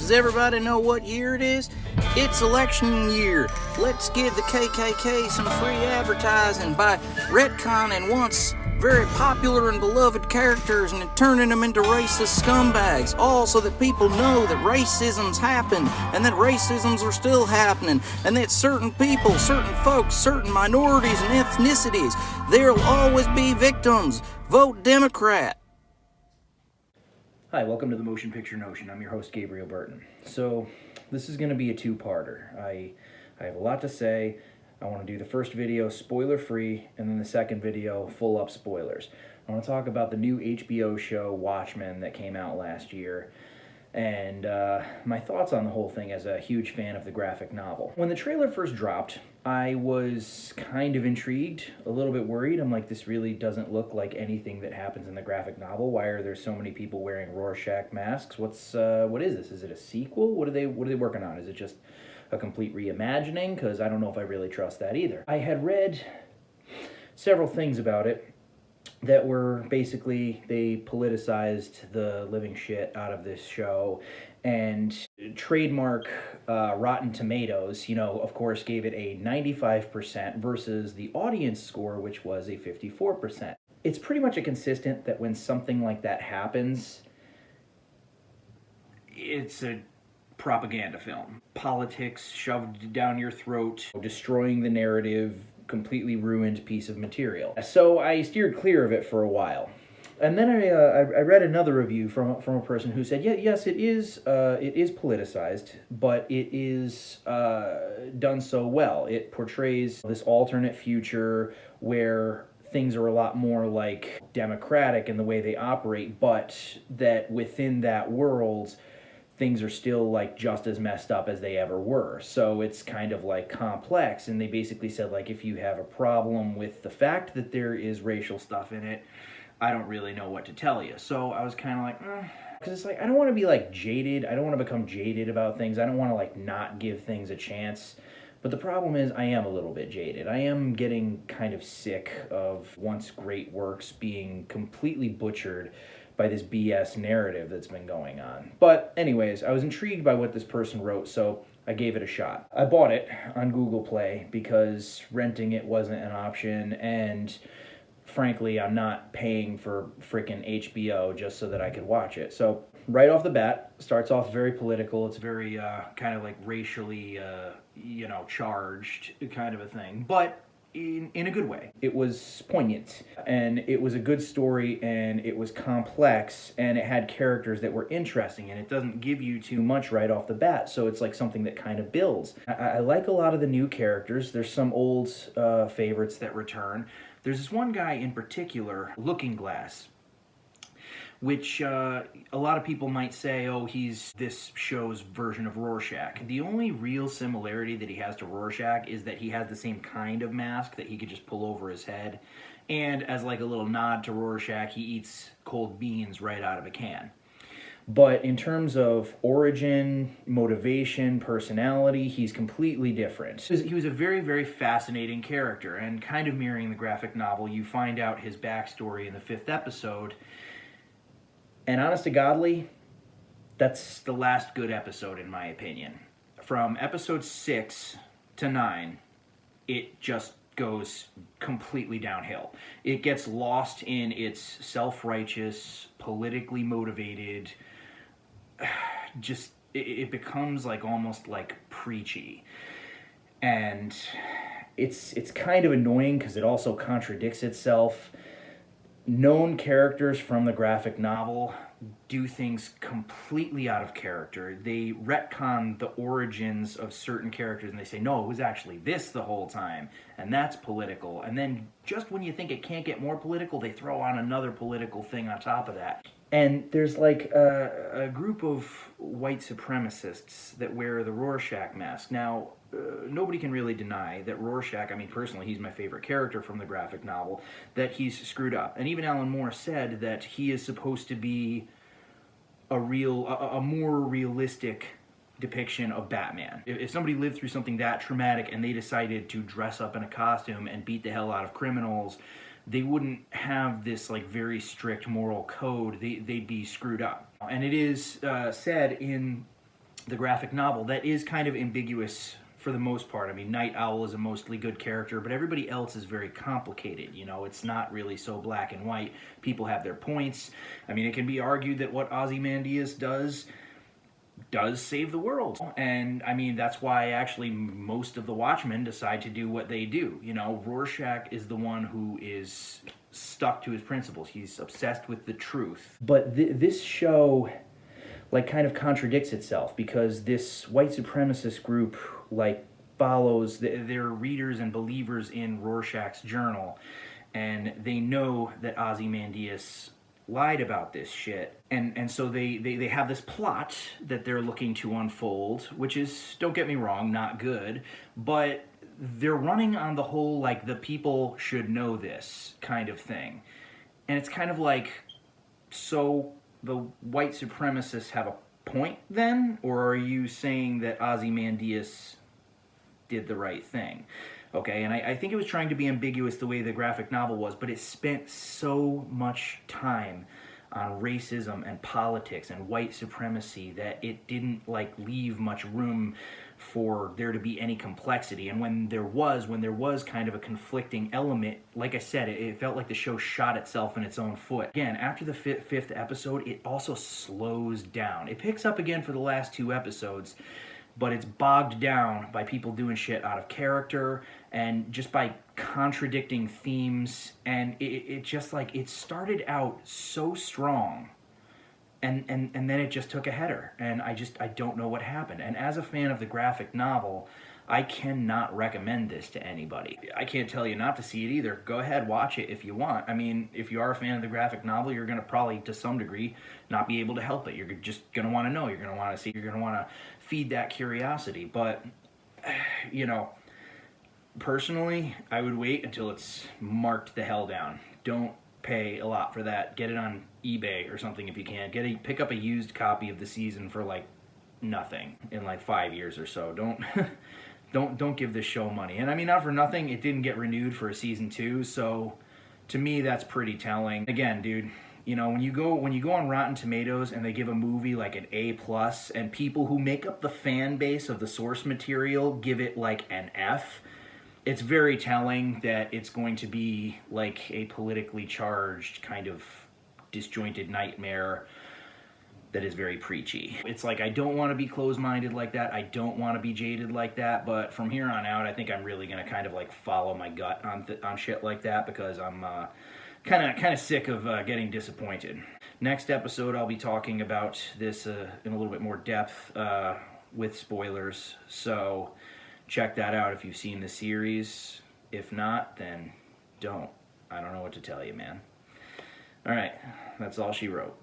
Does everybody know what year it is? It's election year. Let's give the KKK some free advertising by retconning once very popular and beloved characters and turning them into racist scumbags, all so that people know that racism's happened and that racisms are still happening and that certain people, certain folks, certain minorities and ethnicities, there'll always be victims. Vote Democrat. Hi, welcome to the Motion Picture Notion. I'm your host, Gabriel Burton. So, this is going to be a two-parter. I have a lot to say. I want to do the first video spoiler-free, and then the second video full-up spoilers. I want to talk about the new HBO show, Watchmen, that came out last year, and my thoughts on the whole thing as a huge fan of the graphic novel. When the trailer first dropped, I was kind of intrigued, a little bit worried. I'm like, this really doesn't look like anything that happens in the graphic novel. Why are there so many people wearing Rorschach masks? What is this? Is it a sequel? What are they working on? Is it just a complete reimagining? Because I don't know if I really trust that either. I had read several things about it that were basically, they politicized the living shit out of this show, and trademark Rotten Tomatoes, of course, gave it a 95% versus the audience score, which was a 54%. It's pretty much a consistent that when something like that happens, it's a propaganda film. Politics shoved down your throat, destroying the narrative, completely ruined piece of material. So I steered clear of it for a while. And then I read another review from a person who said, yes, it is politicized, but it is done so well. It portrays this alternate future where things are a lot more like democratic in the way they operate, but that within that world, things are still like just as messed up as they ever were. So it's kind of like complex, and they basically said, like, if you have a problem with the fact that there is racial stuff in it, I don't really know what to tell you. So I was kind of like, because it's like, I don't want to be like jaded. I don't want to become jaded about things. I don't want to like not give things a chance. But the problem is I am a little bit jaded. I am getting kind of sick of once great works being completely butchered by this BS narrative that's been going on. But anyways, I was intrigued by what this person wrote, so I gave it a shot. I bought it on Google Play because renting it wasn't an option, and frankly, I'm not paying for frickin' HBO just so that I could watch it. So right off the bat, starts off very political. It's very kind of like racially, charged kind of a thing, but in a good way. It was poignant, and it was a good story, and it was complex, and it had characters that were interesting, and it doesn't give you too much right off the bat, so it's like something that kind of builds. I like a lot of the new characters. There's some old favorites that return. There's this one guy in particular, Looking Glass, which a lot of people might say, oh, he's this show's version of Rorschach. The only real similarity that he has to Rorschach is that he has the same kind of mask that he could just pull over his head. And as like a little nod to Rorschach, he eats cold beans right out of a can. But in terms of origin, motivation, personality, he's completely different. He was a very, very fascinating character, and kind of mirroring the graphic novel, you find out his backstory in the 5th episode. And honest to godly, that's the last good episode in my opinion. From episode 6 to 9, it just goes completely downhill. It gets lost in its self-righteous, politically motivated, it becomes like almost like preachy. And it's kind of annoying because it also contradicts itself. Known characters from the graphic novel do things completely out of character. They retcon the origins of certain characters, and they say, no, it was actually this the whole time, and that's political. And then just when you think it can't get more political, they throw on another political thing on top of that. And there's like a group of white supremacists that wear the Rorschach mask. Now, nobody can really deny that Rorschach, I mean, personally, he's my favorite character from the graphic novel, that he's screwed up. And even Alan Moore said that he is supposed to be a more realistic depiction of Batman. If somebody lived through something that traumatic and they decided to dress up in a costume and beat the hell out of criminals, they wouldn't have this like very strict moral code. They'd be screwed up. And it is said in the graphic novel that is kind of ambiguous for the most part. I mean, Night Owl is a mostly good character, but everybody else is very complicated. You know, it's not really so black and white. People have their points. I mean, it can be argued that what Ozymandias does save the world. And I mean, that's why actually most of the Watchmen decide to do what they do. You know, Rorschach is the one who is stuck to his principles. He's obsessed with the truth. But this show, like, kind of contradicts itself, because this white supremacist group, like, follows their readers and believers in Rorschach's journal, and they know that Ozymandias lied about this shit, and so they have this plot that they're looking to unfold, which is, don't get me wrong, not good, but they're running on the whole, like, the people should know this kind of thing. And it's kind of like, so the white supremacists have a point then? Or are you saying that Ozymandias did the right thing? Okay, and I think it was trying to be ambiguous the way the graphic novel was, but it spent so much time on racism and politics and white supremacy that it didn't, like, leave much room for there to be any complexity. And when there was kind of a conflicting element, like I said, it felt like the show shot itself in its own foot. Again, after the fifth episode, it also slows down. It picks up again for the last 2 episodes, but it's bogged down by people doing shit out of character and just by contradicting themes. And it just, like, it started out so strong, and then it just took a header, and I don't know what happened. And as a fan of the graphic novel, I cannot recommend this to anybody. I can't tell you not to see it either. Go ahead, watch it if you want. I mean, if you are a fan of the graphic novel, you're going to probably, to some degree, not be able to help it. You're just going to want to know. You're going to want to see. You're going to want to feed that curiosity. But, you know, personally, I would wait until it's marked the hell down. Don't pay a lot for that. Get it on eBay or something if you can. Pick up a used copy of the season for, like, nothing in, like, 5 years or so. Don't give this show money. And I mean, not for nothing, it didn't get renewed for a season 2, so to me that's pretty telling. Again, dude, you know, when you go on Rotten Tomatoes and they give a movie like an A+, and people who make up the fan base of the source material give it like an F, it's very telling that it's going to be like a politically charged kind of disjointed nightmare that is very preachy. It's like, I don't want to be closed-minded like that. I don't want to be jaded like that. But from here on out, I think I'm really going to kind of, like, follow my gut on shit like that, because I'm kind of sick of getting disappointed. Next episode, I'll be talking about this in a little bit more depth with spoilers. So check that out if you've seen the series. If not, then don't. I don't know what to tell you, man. All right, that's all she wrote.